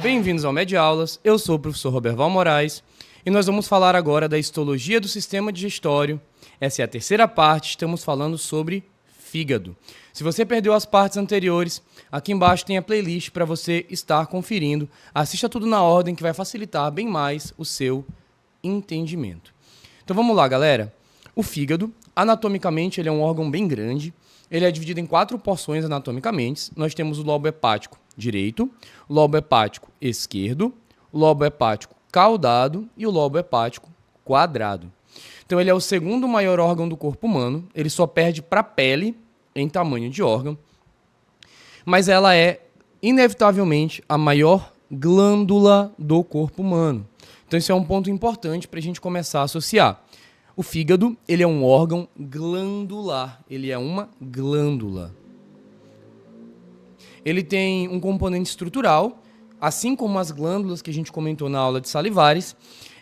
Bem-vindos ao Mediaulas, eu sou o professor Roberval Moraes e nós vamos falar agora da histologia do sistema digestório. Essa é a terceira parte, estamos falando sobre fígado. Se você perdeu as partes anteriores, aqui embaixo tem a playlist para você estar conferindo. Assista tudo na ordem que vai facilitar bem mais o seu entendimento. Então vamos lá, galera. O fígado, anatomicamente, ele é um órgão bem grande. Ele é dividido em 4 porções anatomicamente. Nós temos o lobo hepático direito, o lobo hepático esquerdo, o lobo hepático caudado e o lobo hepático quadrado. Então ele é o segundo maior órgão do corpo humano, ele só perde para a pele em tamanho de órgão, mas ela é inevitavelmente a maior glândula do corpo humano. Então isso é um ponto importante para a gente começar a associar. O fígado, ele é um órgão glandular, ele é uma glândula. Ele tem um componente estrutural, assim como as glândulas que a gente comentou na aula de salivares.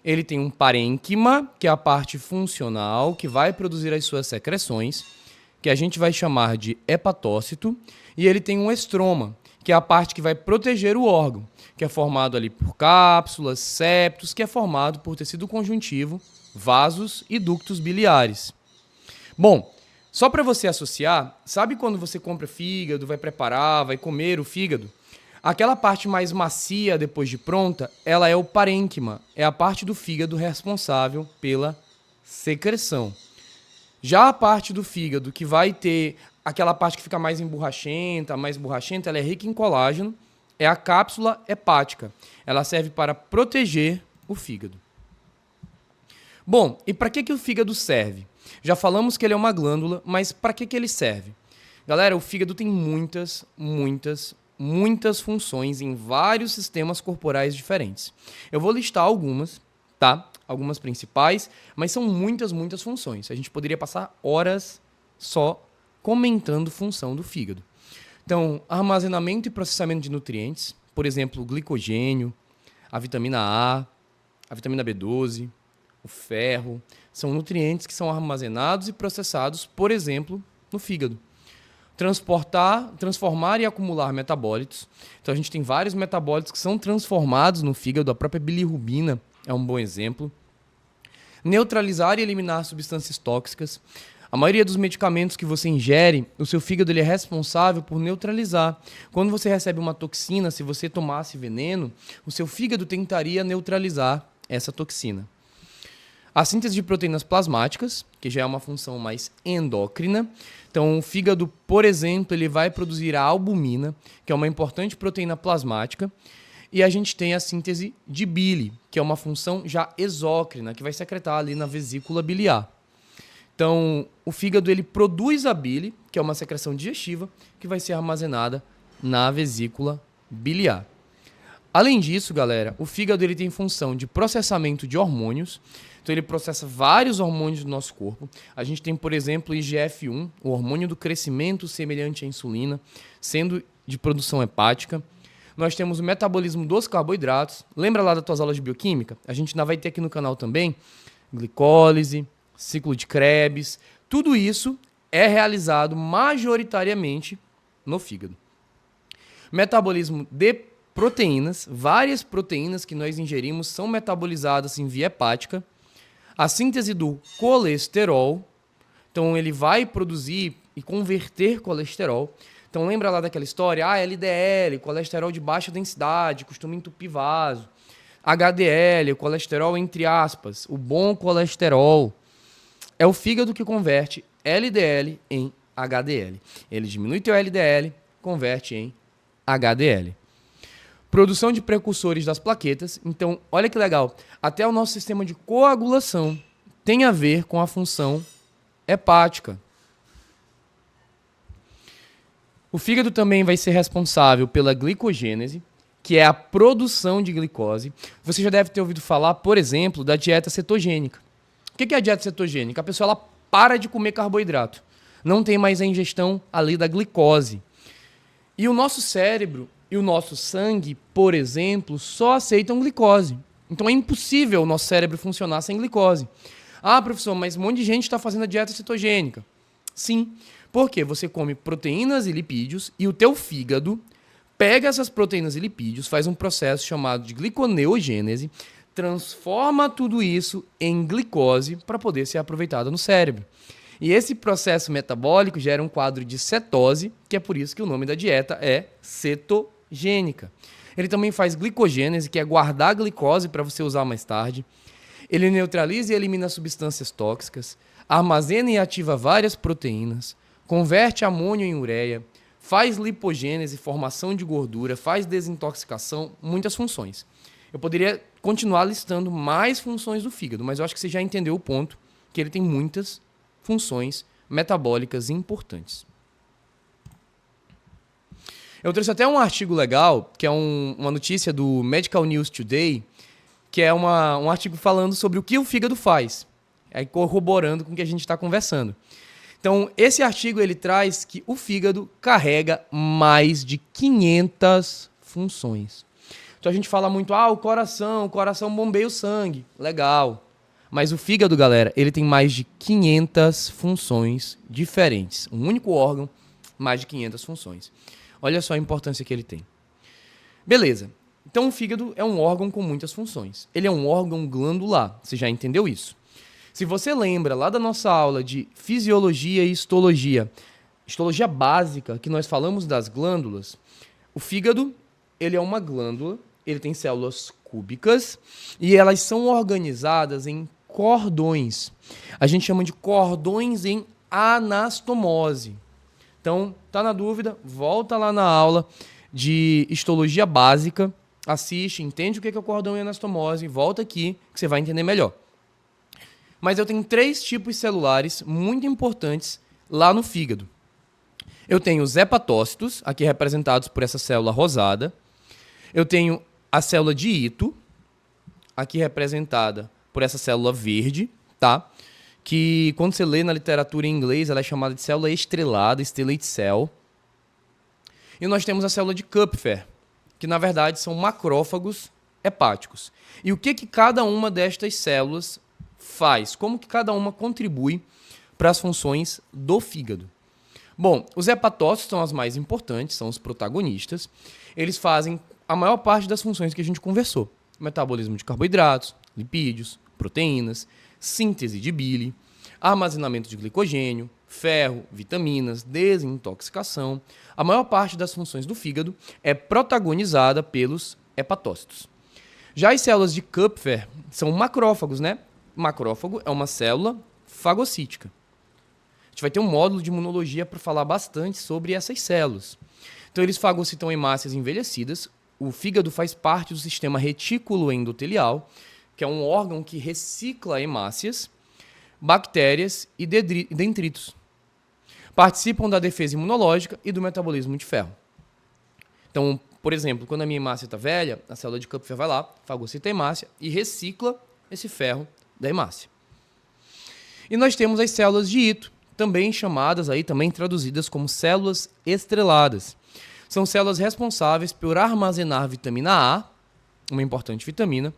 Ele tem um parênquima, que é a parte funcional, que vai produzir as suas secreções, que a gente vai chamar de hepatócito. E ele tem um estroma, que é a parte que vai proteger o órgão, que é formado ali por cápsulas, septos, que é formado por tecido conjuntivo, vasos e ductos biliares. Bom, só para você associar, sabe quando você compra fígado, vai preparar, vai comer o fígado? Aquela parte mais macia depois de pronta, ela é o parênquima, é a parte do fígado responsável pela secreção. Já a parte do fígado que vai ter aquela parte que fica mais emborrachenta, ela é rica em colágeno, é a cápsula hepática. Ela serve para proteger o fígado. Bom, e para que o fígado serve? Já falamos que ele é uma glândula, mas para que ele serve? Galera, o fígado tem muitas funções em vários sistemas corporais diferentes. Eu vou listar algumas, tá? Algumas principais, mas são muitas funções. A gente poderia passar horas só comentando função do fígado. Então, armazenamento e processamento de nutrientes, por exemplo, o glicogênio, a vitamina A, a vitamina B12, o ferro, são nutrientes que são armazenados e processados, por exemplo, no fígado. Transformar e acumular metabólitos. Então a gente tem vários metabólitos que são transformados no fígado, a própria bilirrubina é um bom exemplo. Neutralizar e eliminar substâncias tóxicas. A maioria dos medicamentos que você ingere, o seu fígado ele é responsável por neutralizar. Quando você recebe uma toxina, se você tomasse veneno, o seu fígado tentaria neutralizar essa toxina. A síntese de proteínas plasmáticas, que já é uma função mais endócrina. Então, o fígado, por exemplo, ele vai produzir a albumina, que é uma importante proteína plasmática. E a gente tem a síntese de bile, que é uma função já exócrina, que vai secretar ali na vesícula biliar. Então, o fígado ele produz a bile, que é uma secreção digestiva, que vai ser armazenada na vesícula biliar. Além disso, galera, o fígado ele tem função de processamento de hormônios. Então ele processa vários hormônios do nosso corpo. A gente tem, por exemplo, o IGF-1, o hormônio do crescimento semelhante à insulina, sendo de produção hepática. Nós temos o metabolismo dos carboidratos. Lembra lá das tuas aulas de bioquímica? A gente ainda vai ter aqui no canal também glicólise, ciclo de Krebs. Tudo isso é realizado majoritariamente no fígado. Metabolismo de proteínas. Várias proteínas que nós ingerimos são metabolizadas em via hepática. A síntese do colesterol, então ele vai produzir e converter colesterol. Então lembra lá daquela história? LDL, colesterol de baixa densidade, costuma entupir vaso. HDL, o colesterol entre aspas, o bom colesterol. É o fígado que converte LDL em HDL. Ele diminui teu LDL, converte em HDL. Produção de precursores das plaquetas. Então, olha que legal. Até o nosso sistema de coagulação tem a ver com a função hepática. O fígado também vai ser responsável pela glicogênese, que é a produção de glicose. Você já deve ter ouvido falar, por exemplo, da dieta cetogênica. O que é a dieta cetogênica? A pessoa ela para de comer carboidrato. Não tem mais a ingestão ali da glicose. E o nosso cérebro e o nosso sangue, por exemplo, só aceitam glicose. Então é impossível o nosso cérebro funcionar sem glicose. Ah, professor, mas um monte de gente está fazendo a dieta cetogênica. Sim, porque você come proteínas e lipídios e o teu fígado pega essas proteínas e lipídios, faz um processo chamado de gliconeogênese, transforma tudo isso em glicose para poder ser aproveitada no cérebro. E esse processo metabólico gera um quadro de cetose, que é por isso que o nome da dieta é cetogênica. Ele também faz glicogênese, que é guardar a glicose para você usar mais tarde. Ele neutraliza e elimina substâncias tóxicas, armazena e ativa várias proteínas, converte amônio em ureia, faz lipogênese, formação de gordura, faz desintoxicação, muitas funções. Eu poderia continuar listando mais funções do fígado, mas eu acho que você já entendeu o ponto, que ele tem muitas funções metabólicas importantes. Eu trouxe até um artigo legal, que é uma notícia do Medical News Today, que é um artigo falando sobre o que o fígado faz, corroborando com o que a gente está conversando. Então, esse artigo ele traz que o fígado carrega mais de 500 funções. Então, a gente fala muito, o coração bombeia o sangue. Legal. Mas o fígado, galera, ele tem mais de 500 funções diferentes. Um único órgão, mais de 500 funções. Olha só a importância que ele tem. Beleza. Então, o fígado é um órgão com muitas funções. Ele é um órgão glandular. Você já entendeu isso? Se você lembra lá da nossa aula de fisiologia e histologia básica, que nós falamos das glândulas, o fígado, ele é uma glândula, ele tem células cúbicas e elas são organizadas em cordões. A gente chama de cordões em anastomose. Então, tá na dúvida? Volta lá na aula de histologia básica, assiste, entende o que é o cordão em anastomose, volta aqui que você vai entender melhor. Mas eu tenho 3 tipos celulares muito importantes lá no fígado. Eu tenho os hepatócitos, aqui representados por essa célula rosada. Eu tenho a célula de Ito, aqui representada por essa célula verde, tá? Que quando você lê na literatura em inglês, ela é chamada de célula estrelada, stellate cell. E nós temos a célula de Kupfer, que na verdade são macrófagos hepáticos. E o que cada uma destas células faz? Como que cada uma contribui para as funções do fígado? Bom, os hepatócitos são as mais importantes, são os protagonistas. Eles fazem a maior parte das funções que a gente conversou. Metabolismo de carboidratos, lipídios, proteínas, síntese de bile, armazenamento de glicogênio, ferro, vitaminas, desintoxicação. A maior parte das funções do fígado é protagonizada pelos hepatócitos. Já as células de Kupfer são macrófagos, né? Macrófago é uma célula fagocítica. A gente vai ter um módulo de imunologia para falar bastante sobre essas células. Então, eles fagocitam hemácias envelhecidas. O fígado faz parte do sistema retículo endotelial, que é um órgão que recicla hemácias, bactérias e dendritos. Participam da defesa imunológica e do metabolismo de ferro. Então, por exemplo, quando a minha hemácia está velha, a célula de Kupfer vai lá, fagocita a hemácia e recicla esse ferro da hemácia. E nós temos as células de Ito, também chamadas, também traduzidas como células estreladas. São células responsáveis por armazenar vitamina A, uma importante vitamina,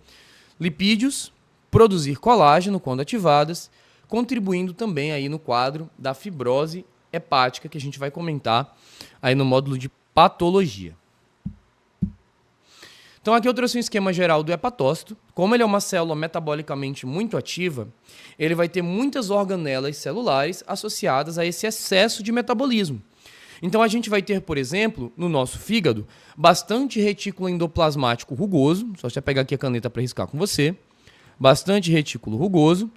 lipídios, produzir colágeno quando ativadas, contribuindo também aí no quadro da fibrose hepática, que a gente vai comentar aí no módulo de patologia. Então aqui eu trouxe um esquema geral do hepatócito. Como ele é uma célula metabolicamente muito ativa, ele vai ter muitas organelas celulares associadas a esse excesso de metabolismo. Então a gente vai ter, por exemplo, no nosso fígado, bastante retículo endoplasmático rugoso, só você pegar aqui a caneta para riscar com você, bastante retículo rugoso,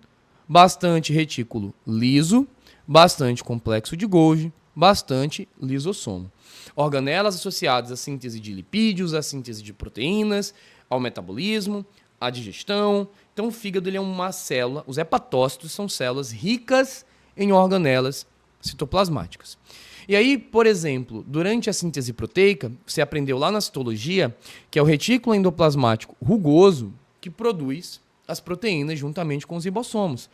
bastante retículo liso, bastante complexo de Golgi, bastante lisossomo. Organelas associadas à síntese de lipídios, à síntese de proteínas, ao metabolismo, à digestão. Então o fígado ele é uma célula, os hepatócitos são células ricas em organelas citoplasmáticas. E aí, por exemplo, durante a síntese proteica, você aprendeu lá na citologia que é o retículo endoplasmático rugoso que produz as proteínas juntamente com os ribossomos.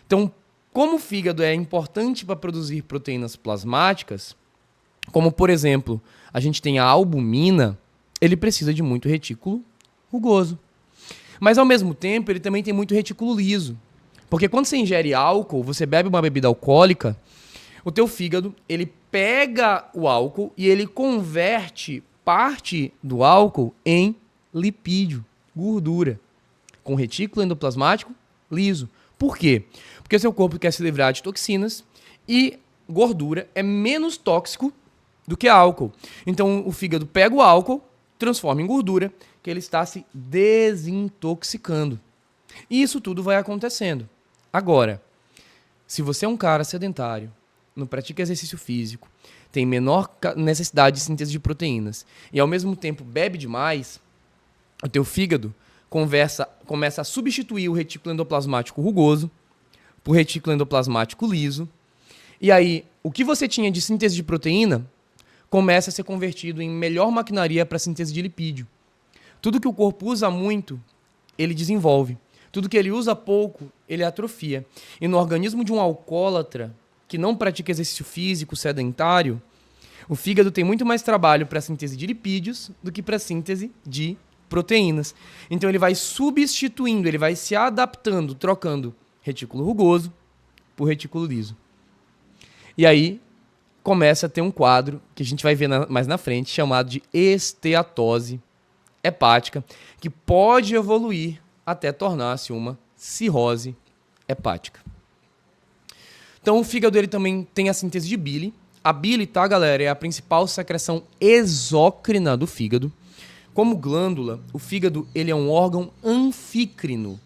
Então, como o fígado é importante para produzir proteínas plasmáticas, como, por exemplo, a gente tem a albumina, ele precisa de muito retículo rugoso. Mas, ao mesmo tempo, ele também tem muito retículo liso. Porque quando você ingere álcool, você bebe uma bebida alcoólica, o teu fígado, ele pega o álcool e ele converte parte do álcool em lipídio, gordura, com retículo endoplasmático liso. Por quê? Porque seu corpo quer se livrar de toxinas e gordura é menos tóxico do que álcool. Então o fígado pega o álcool, transforma em gordura, que ele está se desintoxicando. E isso tudo vai acontecendo. Agora, se você é um cara sedentário, não pratica exercício físico, tem menor necessidade de síntese de proteínas e ao mesmo tempo bebe demais, o teu fígado começa a substituir o retículo endoplasmático rugoso por retículo endoplasmático liso. E aí, o que você tinha de síntese de proteína começa a ser convertido em melhor maquinaria para síntese de lipídio. Tudo que o corpo usa muito, ele desenvolve. Tudo que ele usa pouco, ele atrofia. E no organismo de um alcoólatra que não pratica exercício físico, sedentário, o fígado tem muito mais trabalho para a síntese de lipídios do que para a síntese de proteínas. Então ele vai substituindo, ele vai se adaptando, trocando retículo rugoso por retículo liso. E aí começa a ter um quadro que a gente vai ver mais na frente, chamado de esteatose hepática, que pode evoluir até tornar-se uma cirrose hepática. Então o fígado ele também tem a síntese de bile. A bile, tá, galera, é a principal secreção exócrina do fígado. Como glândula, o fígado ele é um órgão anfícrino.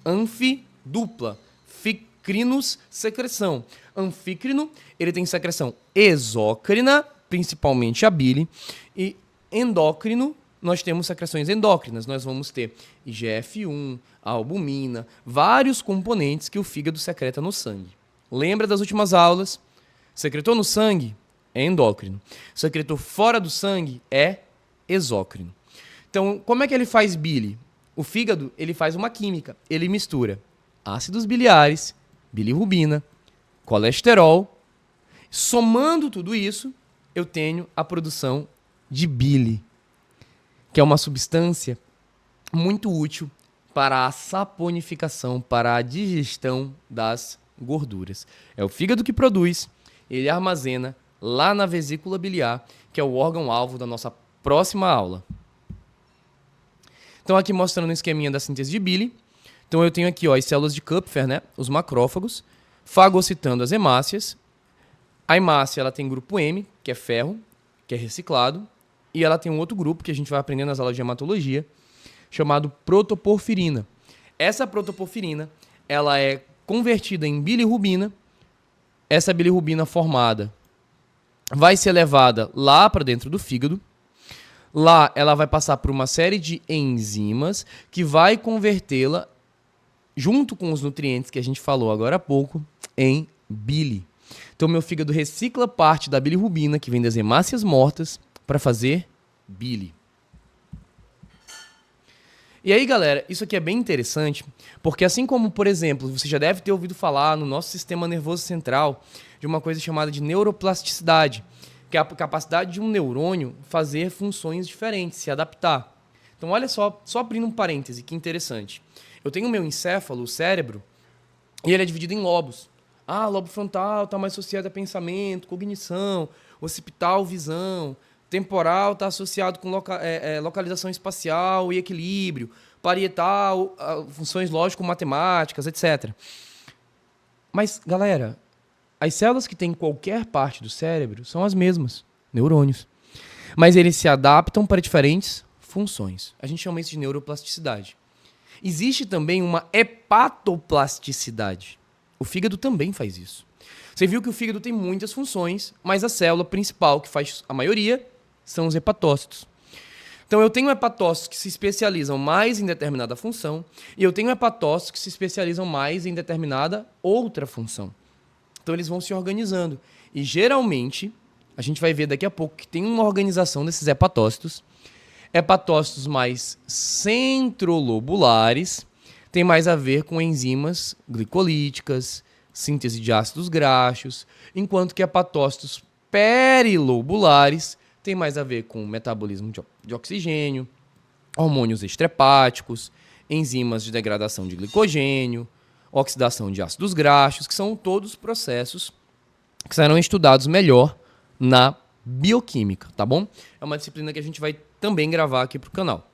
Anfi, dupla. Ficrinos, secreção. Anfícrino, ele tem secreção exócrina, principalmente a bile. E endócrino, nós temos secreções endócrinas. Nós vamos ter IGF-1, albumina, vários componentes que o fígado secreta no sangue. Lembra das últimas aulas? Secretou no sangue é endócrino. Secretou fora do sangue é exócrino. Então, como é que ele faz bile? O fígado, ele faz uma química. Ele mistura ácidos biliares, bilirrubina, colesterol. Somando tudo isso, eu tenho a produção de bile, que é uma substância muito útil para a saponificação, para a digestão das gorduras. É o fígado que produz, ele armazena lá na vesícula biliar, que é o órgão-alvo da nossa próxima aula. Então, aqui mostrando um esqueminha da síntese de bile. Então, eu tenho aqui as células de Kupfer, né? Os macrófagos, fagocitando as hemácias. A hemácia ela tem grupo M, que é ferro, que é reciclado. E ela tem um outro grupo, que a gente vai aprender nas aulas de hematologia, chamado protoporfirina. Essa protoporfirina ela é convertida em bilirrubina. Essa bilirrubina formada vai ser levada lá para dentro do fígado. Lá ela vai passar por uma série de enzimas que vai convertê-la, junto com os nutrientes que a gente falou agora há pouco, em bile. Então meu fígado recicla parte da bilirrubina, que vem das hemácias mortas, para fazer bile. E aí, galera, isso aqui é bem interessante, porque assim como, por exemplo, você já deve ter ouvido falar no nosso sistema nervoso central de uma coisa chamada de neuroplasticidade, que é a capacidade de um neurônio fazer funções diferentes, se adaptar. Então, olha só abrindo um parêntese, que interessante. Eu tenho o meu encéfalo, o cérebro, e ele é dividido em lobos. Ah, lobo frontal está mais associado a pensamento, cognição, occipital, visão, temporal está associado com localização espacial e equilíbrio, parietal, funções lógico-matemáticas, etc. Mas, galera, as células que têm em qualquer parte do cérebro são as mesmas, neurônios. Mas eles se adaptam para diferentes funções. A gente chama isso de neuroplasticidade. Existe também uma hepatoplasticidade. O fígado também faz isso. Você viu que o fígado tem muitas funções, mas a célula principal, que faz a maioria, são os hepatócitos. Então eu tenho hepatócitos que se especializam mais em determinada função e eu tenho hepatócitos que se especializam mais em determinada outra função. Então eles vão se organizando. E geralmente, a gente vai ver daqui a pouco que tem uma organização desses hepatócitos. Hepatócitos mais centrolobulares tem mais a ver com enzimas glicolíticas, síntese de ácidos graxos, enquanto que hepatócitos perilobulares tem mais a ver com metabolismo de oxigênio, hormônios extrahepáticos, enzimas de degradação de glicogênio, oxidação de ácidos graxos, que são todos processos que serão estudados melhor na bioquímica, tá bom? É uma disciplina que a gente vai também gravar aqui para o canal.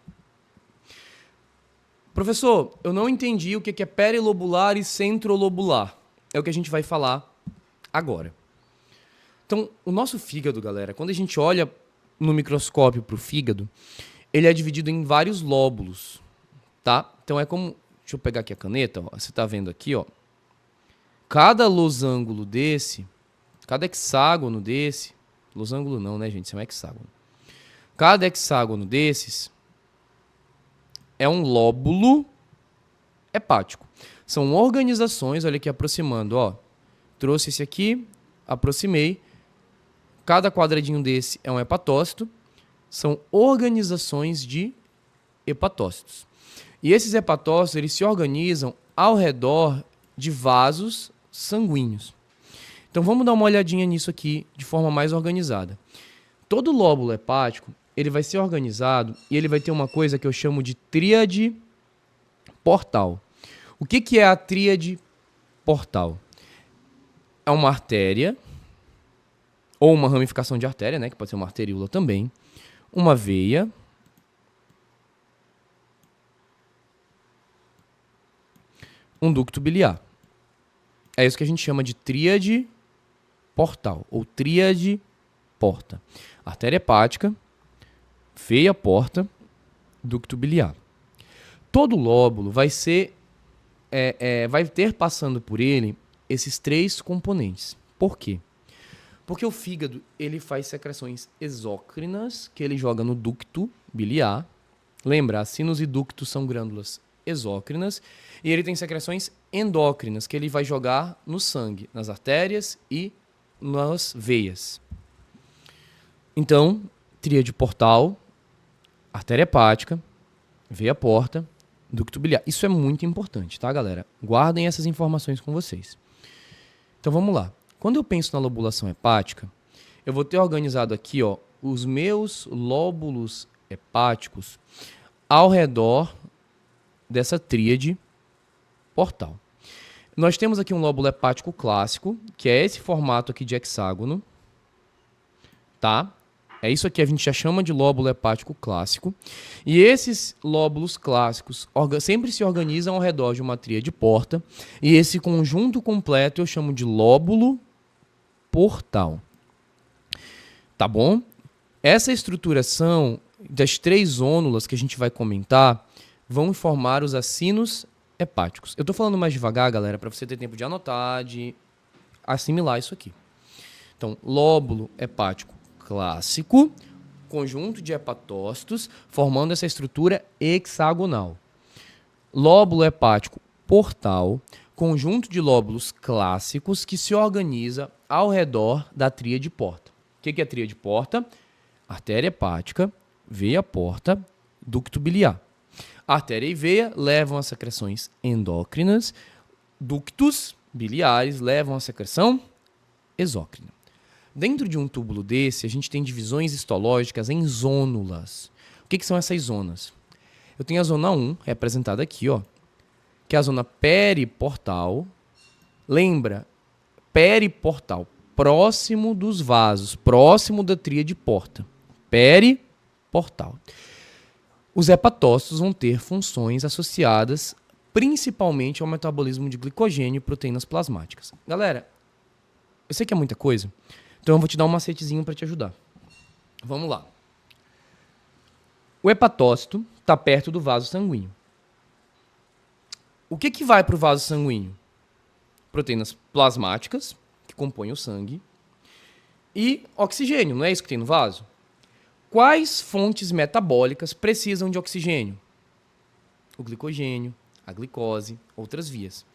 Professor, eu não entendi o que é perilobular e centrolobular. É o que a gente vai falar agora. Então, o nosso fígado, galera, quando a gente olha no microscópio para o fígado, ele é dividido em vários lóbulos, tá? Então é como... Deixa eu pegar aqui a caneta, ó. Você tá vendo aqui, ó. Cada losango desse, cada hexágono desse... Losango não, né, gente? Isso é um hexágono. Cada hexágono desses é um lóbulo hepático. São organizações, olha aqui, aproximando, ó. Trouxe esse aqui, aproximei. Cada quadradinho desse é um hepatócito. São organizações de hepatócitos. E esses hepatócitos, eles se organizam ao redor de vasos sanguíneos. Então vamos dar uma olhadinha nisso aqui de forma mais organizada. Todo lóbulo hepático, ele vai ser organizado e ele vai ter uma coisa que eu chamo de tríade portal. O que é a tríade portal? É uma artéria, ou uma ramificação de artéria, né, que pode ser uma arteríola também, uma veia, um ducto biliar. É isso que a gente chama de tríade portal, ou tríade porta. Artéria hepática, veia porta, ducto biliar. Todo lóbulo vai ter passando por ele esses três componentes. Por quê? Porque o fígado ele faz secreções exócrinas que ele joga no ducto biliar. Lembra, sinos e ductos são glândulas exócrinas. E ele tem secreções endócrinas que ele vai jogar no sangue, nas artérias e nas veias. Então, tríade portal, artéria hepática, veia porta, ducto biliar. Isso é muito importante, tá, galera? Guardem essas informações com vocês. Então, vamos lá. Quando eu penso na lobulação hepática, eu vou ter organizado aqui, ó, os meus lóbulos hepáticos ao redor dessa tríade portal. Nós temos aqui um lóbulo hepático clássico, que é esse formato aqui de hexágono, tá? É isso aqui a gente já chama de lóbulo hepático clássico. E esses lóbulos clássicos sempre se organizam ao redor de uma tríade porta. E esse conjunto completo eu chamo de lóbulo portal. Tá bom? Essa estruturação das três zônulas que a gente vai comentar vão formar os acinos hepáticos. Eu tô falando mais devagar, galera, para você ter tempo de anotar, de assimilar isso aqui. Então, lóbulo hepático clássico, conjunto de hepatócitos, formando essa estrutura hexagonal. Lóbulo hepático portal, conjunto de lóbulos clássicos que se organiza ao redor da tríade porta. O que é a tríade porta? Artéria hepática, veia porta, ducto biliar. Artéria e veia levam a secreções endócrinas, ductos biliares levam a secreção exócrina. Dentro de um túbulo desse, a gente tem divisões histológicas em zônulas. O que são essas zonas? Eu tenho a zona 1, representada aqui, ó, que é a zona periportal. Lembra? Periportal, próximo dos vasos, próximo da tríade porta. Periportal. Os hepatócitos vão ter funções associadas principalmente ao metabolismo de glicogênio e proteínas plasmáticas. Galera, eu sei que é muita coisa, então eu vou te dar um macetezinho para te ajudar. Vamos lá. O hepatócito está perto do vaso sanguíneo. O que vai para o vaso sanguíneo? Proteínas plasmáticas, que compõem o sangue, e oxigênio, não é isso que tem no vaso? Quais fontes metabólicas precisam de oxigênio? O glicogênio, a glicose, outras vias.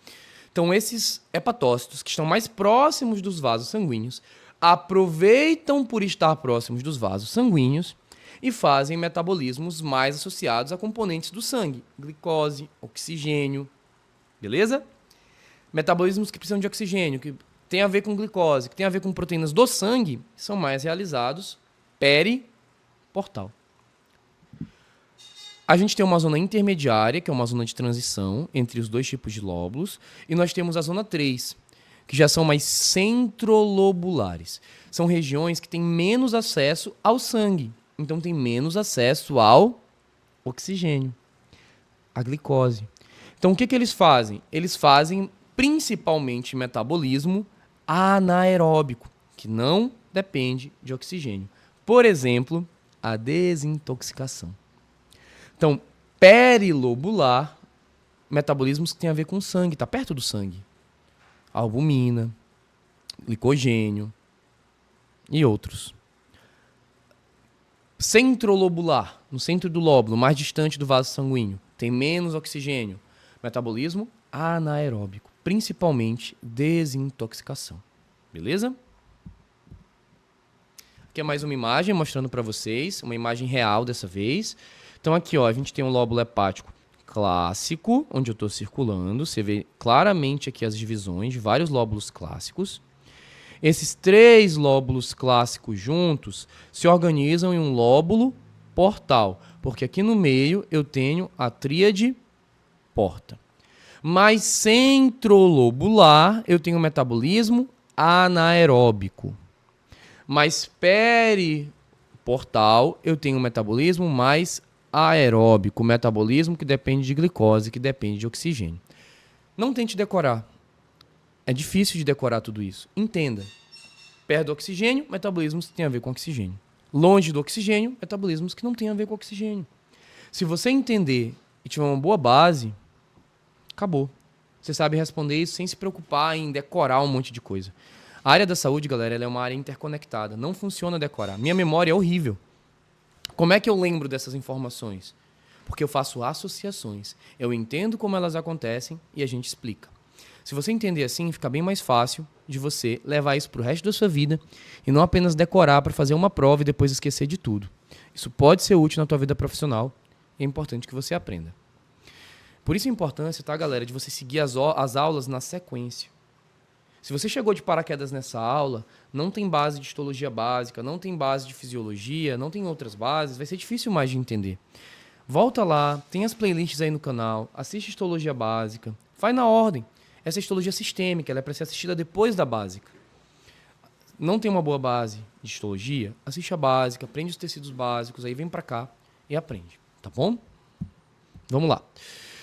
Então, esses hepatócitos, que estão mais próximos dos vasos sanguíneos, aproveitam por estar próximos dos vasos sanguíneos e fazem metabolismos mais associados a componentes do sangue. Glicose, oxigênio, beleza? Metabolismos que precisam de oxigênio, que tem a ver com glicose, que tem a ver com proteínas do sangue, são mais realizados periportal. A gente tem uma zona intermediária, que é uma zona de transição entre os dois tipos de lóbulos, e nós temos a zona 3, que já são mais centrolobulares. São regiões que têm menos acesso ao sangue, então tem menos acesso ao oxigênio, à glicose. Então o que eles fazem? Eles fazem principalmente metabolismo anaeróbico, que não depende de oxigênio. Por exemplo, a desintoxicação. Então, perilobular, metabolismos que têm a ver com sangue, está perto do sangue. Albumina, glicogênio e outros. Centrolobular, no centro do lóbulo, mais distante do vaso sanguíneo, tem menos oxigênio. Metabolismo anaeróbico, principalmente desintoxicação. Beleza? Aqui é mais uma imagem mostrando para vocês, uma imagem real dessa vez. Então aqui, ó, a gente tem um lóbulo hepático clássico, onde eu estou circulando. Você vê claramente aqui as divisões de vários lóbulos clássicos. Esses 3 lóbulos clássicos juntos se organizam em um lóbulo portal, porque aqui no meio eu tenho a tríade porta. Mas centrolobular eu tenho metabolismo anaeróbico. Mas periportal eu tenho um metabolismo mais aeróbico, metabolismo que depende de glicose, que depende de oxigênio. Não tente decorar. É difícil de decorar tudo isso. Entenda. Perto do oxigênio, metabolismos que têm a ver com oxigênio. Longe do oxigênio, metabolismos que não têm a ver com oxigênio. Se você entender e tiver uma boa base, acabou. Você sabe responder isso sem se preocupar em decorar um monte de coisa. A área da saúde, galera, ela é uma área interconectada. Não funciona decorar. Minha memória é horrível. Como é que eu lembro dessas informações? Porque eu faço associações. Eu entendo como elas acontecem e a gente explica. Se você entender assim, fica bem mais fácil de você levar isso para o resto da sua vida e não apenas decorar para fazer uma prova e depois esquecer de tudo. Isso pode ser útil na tua vida profissional e é importante que você aprenda. Por isso a importância, tá, galera, de você seguir as aulas na sequência. Se você chegou de paraquedas nessa aula, não tem base de histologia básica, não tem base de fisiologia, não tem outras bases, vai ser difícil mais de entender. Volta lá, tem as playlists aí no canal, assiste histologia básica, faz na ordem. Essa é histologia sistêmica, ela é para ser assistida depois da básica. Não tem uma boa base de histologia? Assiste a básica, aprende os tecidos básicos, aí vem para cá e aprende, tá bom? Vamos lá.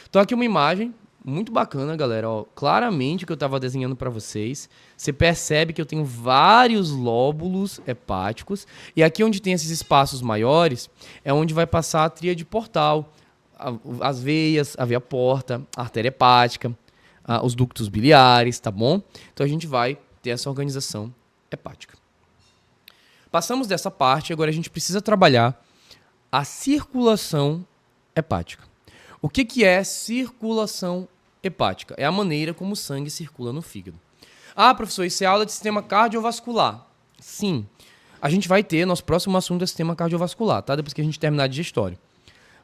Então aqui uma imagem muito bacana, galera. Ó, claramente o que eu estava desenhando para vocês. Você percebe que eu tenho vários lóbulos hepáticos. E aqui onde tem esses espaços maiores é onde vai passar a tríade portal. As veias, a veia porta, a artéria hepática, os ductos biliares, tá bom? Então a gente vai ter essa organização hepática. Passamos dessa parte, agora a gente precisa trabalhar a circulação hepática. O que é circulação hepática? É a maneira como o sangue circula no fígado. Ah, professor, isso é aula de sistema cardiovascular. Sim. A gente vai ter, nosso próximo assunto é sistema cardiovascular, tá? Depois que a gente terminar de digestório.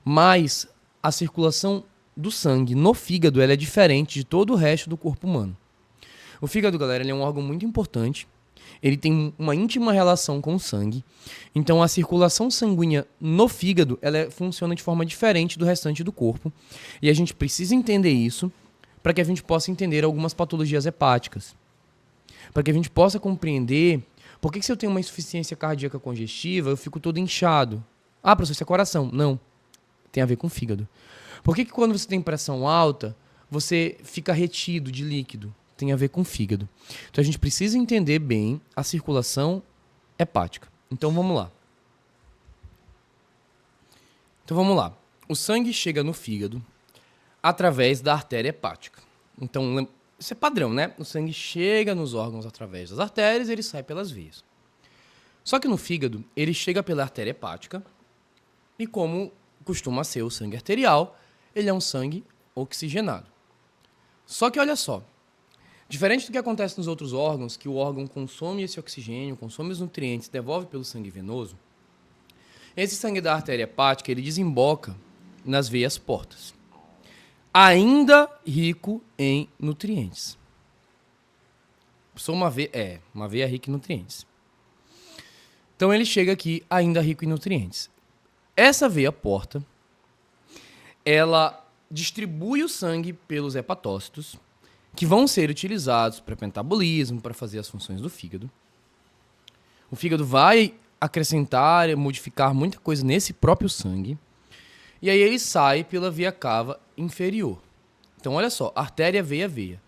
Mas a circulação do sangue no fígado ela é diferente de todo o resto do corpo humano. O fígado, galera, ele é um órgão muito importante. Ele tem uma íntima relação com o sangue. Então, a circulação sanguínea no fígado ela funciona de forma diferente do restante do corpo. E a gente precisa entender isso para que a gente possa entender algumas patologias hepáticas. Para que a gente possa compreender por que se eu tenho uma insuficiência cardíaca congestiva, eu fico todo inchado. Ah, professor, isso é coração. Não. Tem a ver com o fígado. Por que quando você tem pressão alta, você fica retido de líquido? Tem a ver com o fígado. Então a gente precisa entender bem a circulação hepática. Então vamos lá. O sangue chega no fígado através da artéria hepática. Então isso é padrão, né? O sangue chega nos órgãos através das artérias e ele sai pelas veias. Só que no fígado ele chega pela artéria hepática e como costuma ser o sangue arterial, ele é um sangue oxigenado. Só que olha só, diferente do que acontece nos outros órgãos, que o órgão consome esse oxigênio, consome os nutrientes, devolve pelo sangue venoso, esse sangue da artéria hepática ele desemboca nas veias portas, ainda rico em nutrientes. Uma veia rica em nutrientes. Então ele chega aqui ainda rico em nutrientes. Essa veia porta, ela distribui o sangue pelos hepatócitos, que vão ser utilizados para metabolismo, para fazer as funções do fígado. O fígado vai acrescentar, modificar muita coisa nesse próprio sangue. E aí ele sai pela via cava inferior. Então, olha só, artéria, veia, veia.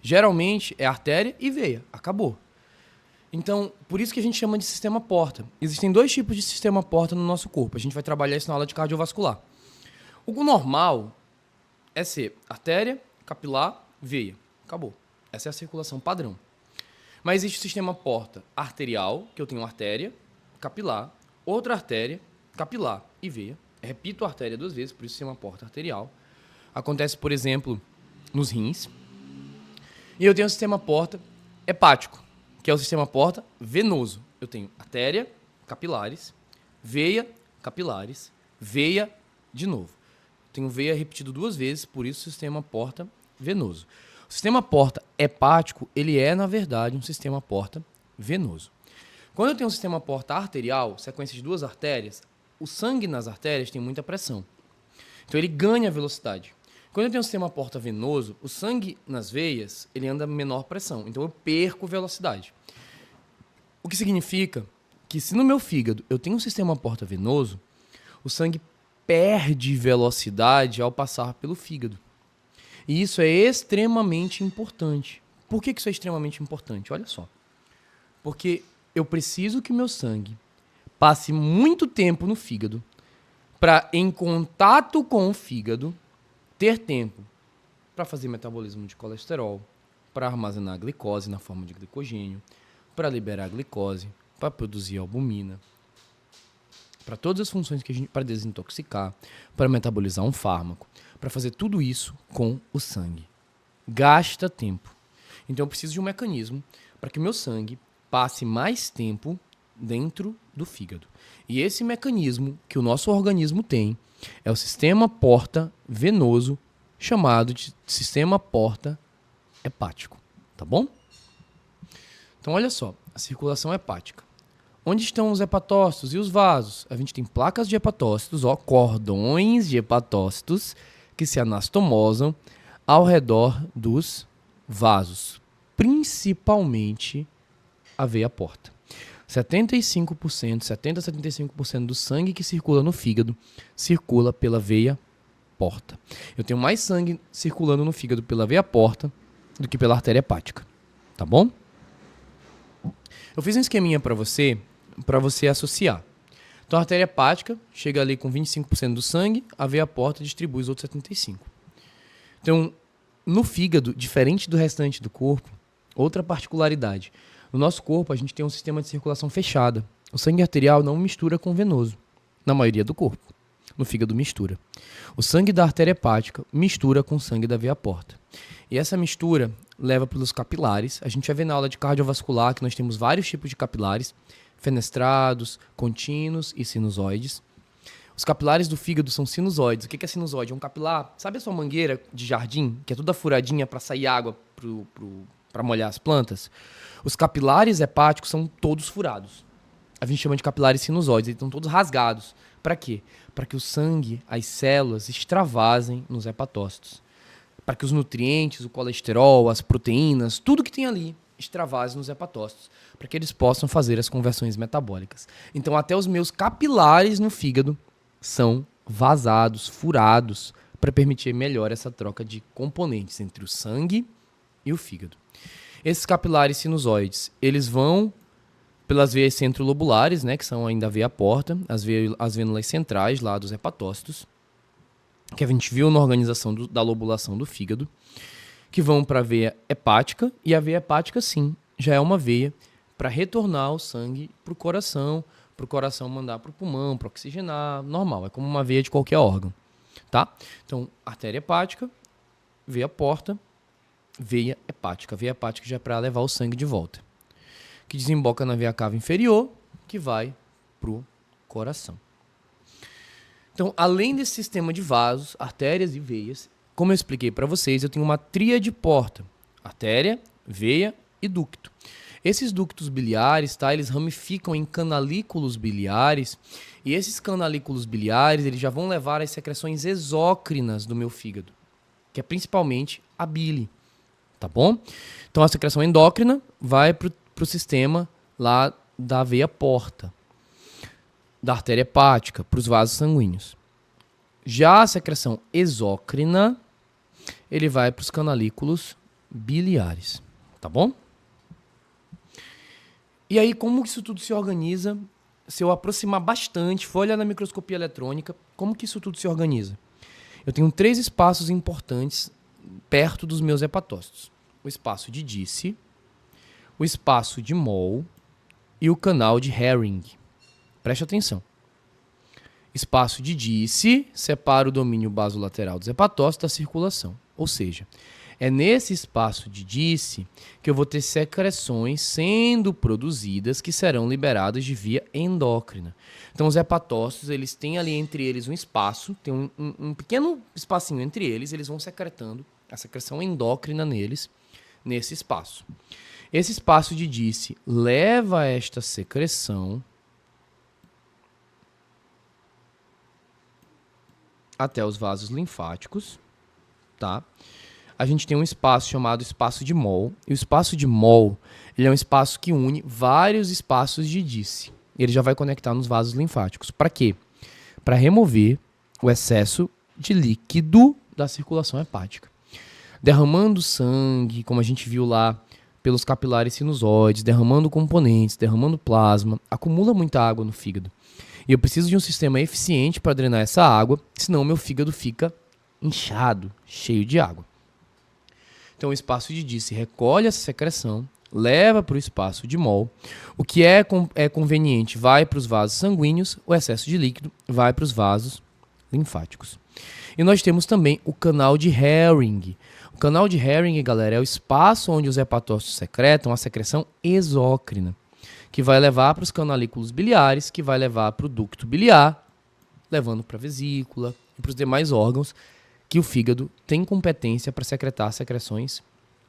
Geralmente é artéria e veia. Acabou. Então, por isso que a gente chama de sistema porta. Existem 2 tipos de sistema porta no nosso corpo. A gente vai trabalhar isso na aula de cardiovascular. O normal é ser artéria, capilar, veia. Acabou. Essa é a circulação padrão. Mas existe o sistema porta arterial, que eu tenho artéria, capilar, outra artéria, capilar e veia. Repito a artéria 2 vezes, por isso sistema porta arterial. Acontece, por exemplo, nos rins. E eu tenho o sistema porta hepático, que é o sistema porta venoso. Eu tenho artéria, capilares, veia, capilares, veia de novo. Tenho veia repetido 2 vezes, por isso sistema porta venoso. O sistema porta hepático, ele é, na verdade, um sistema porta venoso. Quando eu tenho um sistema porta arterial, sequência de 2 artérias, o sangue nas artérias tem muita pressão. Então ele ganha velocidade. Quando eu tenho um sistema porta venoso, o sangue nas veias, ele anda a menor pressão. Então eu perco velocidade. O que significa que se no meu fígado eu tenho um sistema porta venoso, o sangue perde velocidade ao passar pelo fígado. E isso é extremamente importante. Por que isso é extremamente importante? Olha só. Porque eu preciso que meu sangue passe muito tempo no fígado para, em contato com o fígado, ter tempo para fazer metabolismo de colesterol, para armazenar glicose na forma de glicogênio, para liberar glicose, para produzir albumina, para todas as funções que a gente, para desintoxicar, para metabolizar um fármaco, para fazer tudo isso com o sangue. Gasta tempo. Então eu preciso de um mecanismo para que o meu sangue passe mais tempo dentro do fígado. E esse mecanismo que o nosso organismo tem é o sistema porta venoso, chamado de sistema porta hepático. Tá bom? Então olha só, a circulação hepática. Onde estão os hepatócitos e os vasos? A gente tem placas de hepatócitos, cordões de hepatócitos que se anastomosam ao redor dos vasos, principalmente a veia porta. 70 a 75% do sangue que circula no fígado circula pela veia porta. Eu tenho mais sangue circulando no fígado pela veia porta do que pela artéria hepática. Tá bom? Eu fiz um esqueminha para você associar. Então a artéria hepática chega ali com 25% do sangue, a veia porta distribui os outros 75%. Então, no fígado, diferente do restante do corpo, outra particularidade. No nosso corpo, a gente tem um sistema de circulação fechada. O sangue arterial não mistura com o venoso, na maioria do corpo. No fígado mistura. O sangue da artéria hepática mistura com o sangue da veia porta. E essa mistura leva pelos capilares. A gente vai ver na aula de cardiovascular que nós temos vários tipos de capilares, fenestrados, contínuos e sinusoides. Os capilares do fígado são sinusoides. O que é sinusoide? É um capilar, sabe a sua mangueira de jardim, que é toda furadinha para sair água para molhar as plantas? Os capilares hepáticos são todos furados. A gente chama de capilares sinusoides, eles estão todos rasgados. Para quê? Para que o sangue, as células, extravasem nos hepatócitos. Para que os nutrientes, o colesterol, as proteínas, tudo que tem ali, extravasem nos hepatócitos. Para que eles possam fazer as conversões metabólicas. Então, até os meus capilares no fígado são vazados, furados, para permitir melhor essa troca de componentes entre o sangue e o fígado. Esses capilares sinusoides, eles vão pelas veias centrolobulares, né, que são ainda a veia porta, as vênulas centrais lá dos hepatócitos, que a gente viu na organização da lobulação do fígado, que vão para a veia hepática, e a veia hepática, sim, já é uma veia para retornar o sangue para o coração mandar para o pulmão, para oxigenar, normal, é como uma veia de qualquer órgão, tá? Então, artéria hepática, veia porta, veia hepática. Veia hepática já é para levar o sangue de volta, que desemboca na veia cava inferior, que vai para o coração. Então, além desse sistema de vasos, artérias e veias, como eu expliquei para vocês, eu tenho uma tríade porta: artéria, veia e ducto. Esses ductos biliares, tá? Eles ramificam em canalículos biliares, e esses canalículos biliares, eles já vão levar às secreções exócrinas do meu fígado, que é principalmente a bile, tá bom? Então a secreção endócrina vai pro sistema lá da veia porta, da artéria hepática, para os vasos sanguíneos. Já a secreção exócrina, ele vai para os canalículos biliares, tá bom? E aí, como isso tudo se organiza? Se eu aproximar bastante, for olhar na microscopia eletrônica, como que isso tudo se organiza? Eu tenho 3 espaços importantes perto dos meus hepatócitos. O espaço de Disse, o espaço de Moll e o canal de Herring. Preste atenção. Espaço de Disse separa o domínio basolateral dos hepatócitos da circulação. Ou seja, é nesse espaço de Disse que eu vou ter secreções sendo produzidas que serão liberadas de via endócrina. Então, os hepatócitos, eles têm ali entre eles um espaço, tem um pequeno espacinho entre eles, eles vão secretando a secreção endócrina neles, nesse espaço. Esse espaço de Disse leva esta secreção até os vasos linfáticos, tá? A gente tem um espaço chamado espaço de Moll, e o espaço de Moll, ele é um espaço que une vários espaços de Disse. Ele já vai conectar nos vasos linfáticos. Para quê? Para remover o excesso de líquido da circulação hepática. Derramando sangue, como a gente viu lá, pelos capilares sinusoides, derramando componentes, derramando plasma, acumula muita água no fígado. E eu preciso de um sistema eficiente para drenar essa água, senão o meu fígado fica inchado, cheio de água. Então o espaço de Disse recolhe essa secreção, leva para o espaço de Moll. O que é conveniente vai para os vasos sanguíneos, o excesso de líquido vai para os vasos linfáticos. E nós temos também o canal de Herring. O canal de Herring, galera, é o espaço onde os hepatócitos secretam a secreção exócrina, que vai levar para os canalículos biliares, que vai levar para o ducto biliar, levando para a vesícula e para os demais órgãos que o fígado tem competência para secretar secreções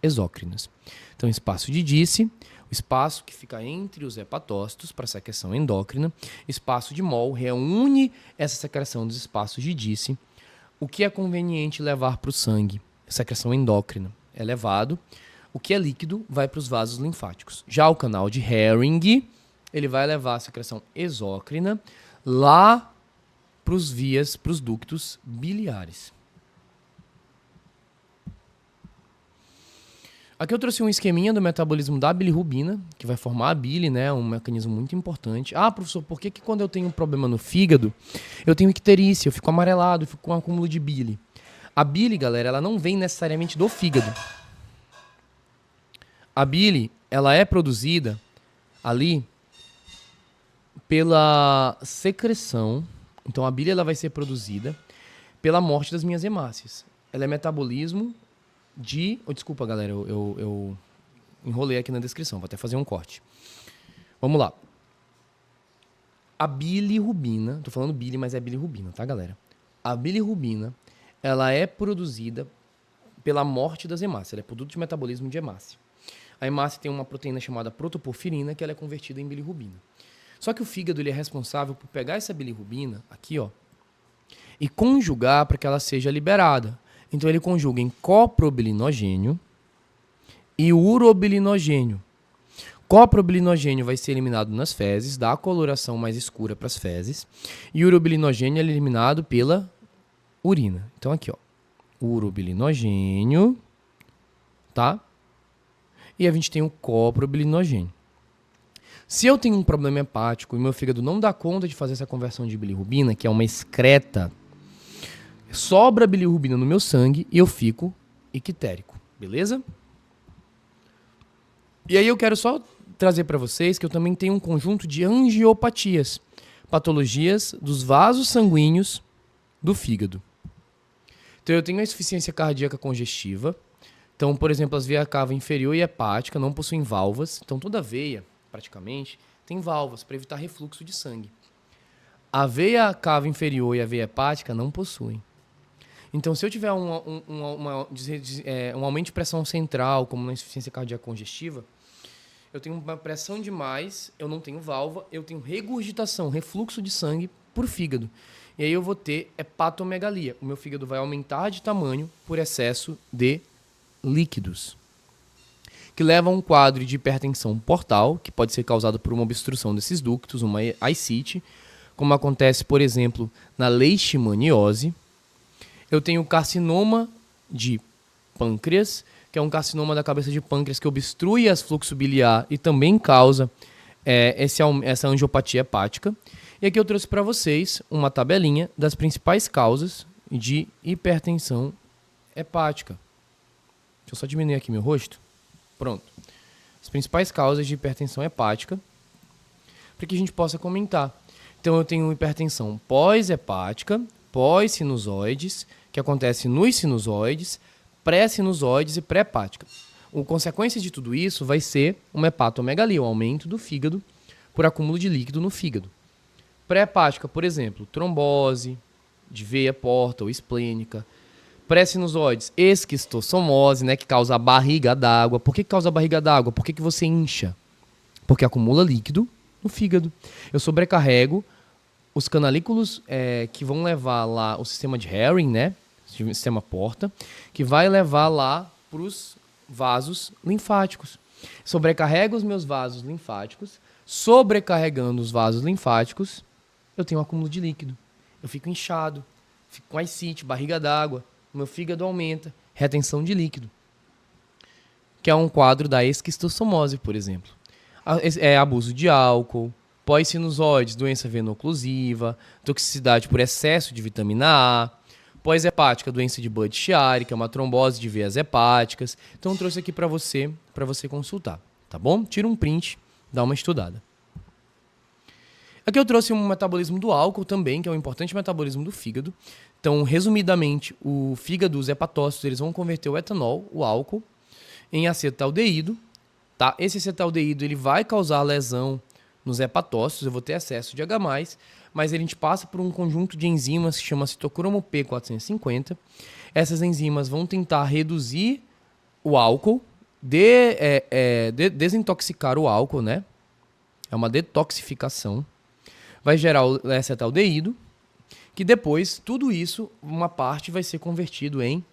exócrinas. Então, espaço de Disse, o espaço que fica entre os hepatócitos para secreção endócrina, espaço de Moll reúne essa secreção dos espaços de Disse. O que é conveniente levar para o sangue? Secreção endócrina é levado. O que é líquido vai para os vasos linfáticos. Já o canal de Herring, ele vai levar a secreção exócrina lá para os ductos biliares. Aqui eu trouxe um esqueminha do metabolismo da bilirrubina, que vai formar a bile, né? Um mecanismo muito importante. Ah, professor, por que quando eu tenho um problema no fígado, eu tenho icterícia, eu fico amarelado, eu fico com um acúmulo de bile? A bile, galera, ela não vem necessariamente do fígado. A bile, ela é produzida ali pela secreção. Então, a bile ela vai ser produzida pela morte das minhas hemácias. Ela é metabolismo de... Oh, desculpa, galera, eu enrolei aqui na descrição. Vou até fazer um corte. Vamos lá. A bilirrubina... Tô falando bile, mas é bilirrubina, tá, galera? A bilirrubina, ela é produzida pela morte das hemácias. Ela é produto de metabolismo de hemácia. A hemácia tem uma proteína chamada protoporfirina, que ela é convertida em bilirrubina. Só que o fígado ele é responsável por pegar essa bilirrubina, aqui, ó, e conjugar para que ela seja liberada. Então ele conjuga em coprobilinogênio e urobilinogênio. Coprobilinogênio vai ser eliminado nas fezes, dá a coloração mais escura para as fezes, e urobilinogênio é eliminado pela urina. Então aqui, ó, urobilinogênio, tá? E a gente tem o coprobilinogênio. Se eu tenho um problema hepático e meu fígado não dá conta de fazer essa conversão de bilirrubina, que é uma excreta, sobra bilirrubina no meu sangue e eu fico ictérico, beleza? E aí eu quero só trazer para vocês que eu também tenho um conjunto de angiopatias, patologias dos vasos sanguíneos do fígado. Então eu tenho a insuficiência cardíaca congestiva. Então, por exemplo, as veias cava inferior e hepática não possuem válvulas. Então, toda veia, praticamente, tem válvulas para evitar refluxo de sangue. A veia cava inferior e a veia hepática não possuem. Então, se eu tiver um aumento de pressão central, como na insuficiência cardíaca congestiva, eu tenho uma pressão demais, eu não tenho válvula, eu tenho regurgitação, refluxo de sangue por fígado. E aí eu vou ter hepatomegalia. O meu fígado vai aumentar de tamanho por excesso de líquidos, que leva a um quadro de hipertensão portal, que pode ser causado por uma obstrução desses ductos, uma ascite, como acontece, por exemplo, na leishmaniose. Eu tenho carcinoma de pâncreas, que é um carcinoma da cabeça de pâncreas que obstrui as fluxo biliar e também causa essa angiopatia hepática. E aqui eu trouxe para vocês uma tabelinha das principais causas de hipertensão hepática. Deixa eu só diminuir aqui meu rosto. Pronto. As principais causas de hipertensão hepática, para que a gente possa comentar. Então eu tenho hipertensão pós-hepática, pós-sinusoides, que acontece nos sinusoides, pré-sinusoides e pré-hepática. A consequência de tudo isso vai ser uma hepatomegalia, o aumento do fígado por acúmulo de líquido no fígado. Pré-hepática, por exemplo, trombose de veia porta ou esplênica. Pré-sinusoides, esquistossomose, né, que causa a barriga d'água. Por que causa a barriga d'água? Por que você incha? Porque acumula líquido no fígado. Eu sobrecarrego os canalículos que vão levar lá o sistema de Henry, né, o sistema porta, que vai levar lá para os vasos linfáticos. Sobrecarrego os meus vasos linfáticos. Sobrecarregando os vasos linfáticos, eu tenho um acúmulo de líquido. Eu fico inchado, fico com ascite, barriga d'água, o meu fígado aumenta, retenção de líquido. Que é um quadro da esquistossomose, por exemplo. Abuso de álcool, pós-sinusoides, doença veno-oclusiva, toxicidade por excesso de vitamina A, pós-hepática, doença de Budd-Chiari, que é uma trombose de veias hepáticas. Então eu trouxe aqui para você consultar, tá bom? Tira um print, dá uma estudada. Aqui eu trouxe um metabolismo do álcool também, que é um importante metabolismo do fígado. Então, resumidamente, o fígado, os hepatócitos, eles vão converter o etanol, o álcool, em acetaldeído. Tá? Esse acetaldeído ele vai causar lesão nos hepatócitos, eu vou ter excesso de H+, mas a gente passa por um conjunto de enzimas que chama citocromo P450. Essas enzimas vão tentar reduzir o álcool, desintoxicar o álcool, né? É uma detoxificação. Vai gerar o acetaldeído, que depois, tudo isso, uma parte vai ser convertido em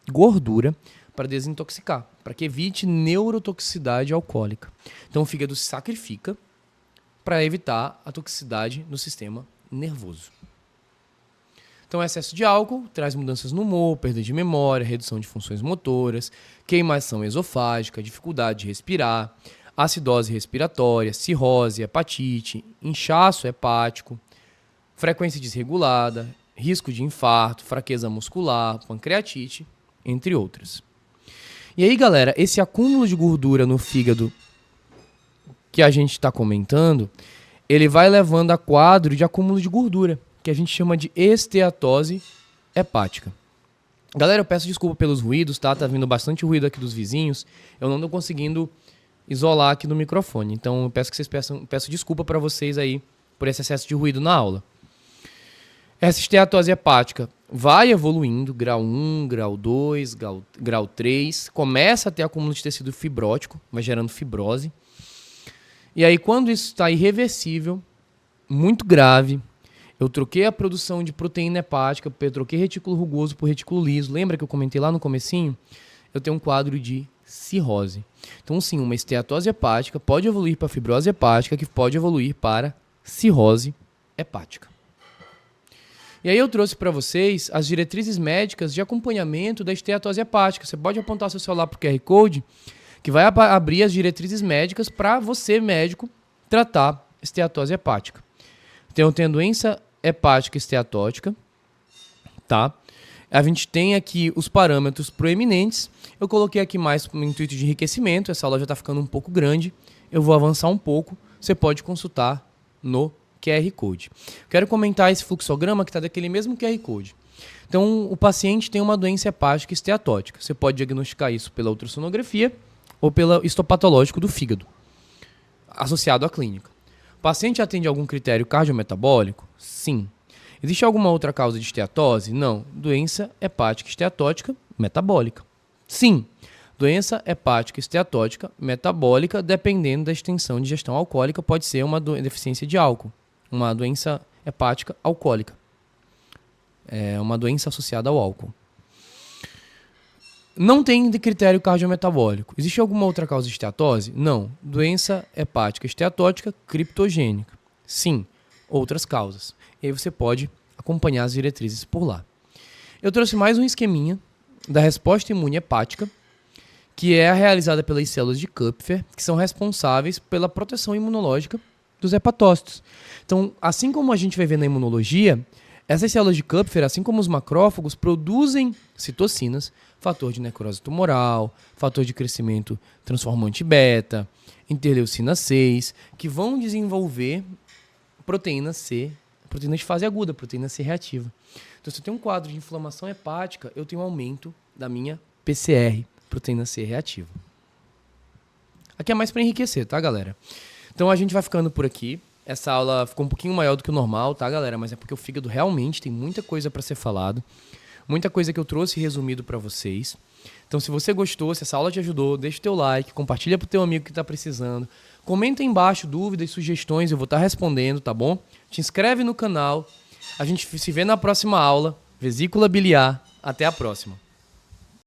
gordura para desintoxicar, para que evite neurotoxicidade alcoólica. Então o fígado se sacrifica para evitar a toxicidade no sistema nervoso. Então, excesso de álcool traz mudanças no humor, perda de memória, redução de funções motoras, queimação esofágica, dificuldade de respirar, acidose respiratória, cirrose, hepatite, inchaço hepático, frequência desregulada, risco de infarto, fraqueza muscular, pancreatite, entre outras. E aí, galera, esse acúmulo de gordura no fígado que a gente está comentando, ele vai levando a quadro de acúmulo de gordura, que a gente chama de esteatose hepática. Galera, eu peço desculpa pelos ruídos, tá? Tá vindo bastante ruído aqui dos vizinhos. Eu não tô conseguindo isolar aqui no microfone. Então, eu peço que vocês peço desculpa para vocês aí por esse excesso de ruído na aula. Essa esteatose hepática vai evoluindo, grau 1, grau 2, grau 3, começa a ter acúmulo de tecido fibrótico, vai gerando fibrose. E aí, quando isso está irreversível, muito grave, eu troquei a produção de proteína hepática, eu troquei retículo rugoso por retículo liso. Lembra que eu comentei lá no comecinho? Eu tenho um quadro de cirrose. Então, sim, uma esteatose hepática pode evoluir para fibrose hepática, que pode evoluir para cirrose hepática. E aí eu trouxe para vocês as diretrizes médicas de acompanhamento da esteatose hepática. Você pode apontar seu celular para o QR Code, que vai abrir as diretrizes médicas para você, médico, tratar esteatose hepática. Então, eu tenho a doença hepática esteatótica, tá? A gente tem aqui os parâmetros proeminentes. Eu coloquei aqui mais no intuito de enriquecimento. Essa aula já está ficando um pouco grande. Eu vou avançar um pouco. Você pode consultar no QR Code. Quero comentar esse fluxograma que está daquele mesmo QR Code. Então, o paciente tem uma doença hepática esteatótica. Você pode diagnosticar isso pela ultrassonografia ou pelo histopatológico do fígado, associado à clínica. O paciente atende algum critério cardiometabólico? Sim. Existe alguma outra causa de esteatose? Não. Doença hepática esteatótica metabólica. Sim. Doença hepática esteatótica metabólica, dependendo da extensão de ingestão alcoólica, pode ser uma deficiência de álcool, uma doença hepática alcoólica. É uma doença associada ao álcool. Não tem critério cardiometabólico. Existe alguma outra causa de esteatose? Não. Doença hepática esteatótica criptogênica. Sim. Outras causas. E aí você pode acompanhar as diretrizes por lá. Eu trouxe mais um esqueminha da resposta imune hepática, que é realizada pelas células de Kupfer, que são responsáveis pela proteção imunológica dos hepatócitos. Então, assim como a gente vai ver na imunologia, essas células de Kupfer, assim como os macrófagos, produzem citocinas, fator de necrose tumoral, fator de crescimento transformante beta, interleucina 6, que vão desenvolver proteína C, proteína de fase aguda, proteína C reativa. Então, se eu tenho um quadro de inflamação hepática, eu tenho um aumento da minha PCR, proteína C reativa. Aqui é mais para enriquecer, tá, galera? Então, a gente vai ficando por aqui. Essa aula ficou um pouquinho maior do que o normal, tá, galera? Mas é porque o fígado realmente tem muita coisa para ser falado. Muita coisa que eu trouxe resumido para vocês. Então, se você gostou, se essa aula te ajudou, deixa o teu like, compartilha pro teu amigo que tá precisando. Comenta aí embaixo dúvidas, sugestões, eu vou estar respondendo, tá bom? Te inscreve no canal. A gente se vê na próxima aula. Vesícula biliar. Até a próxima.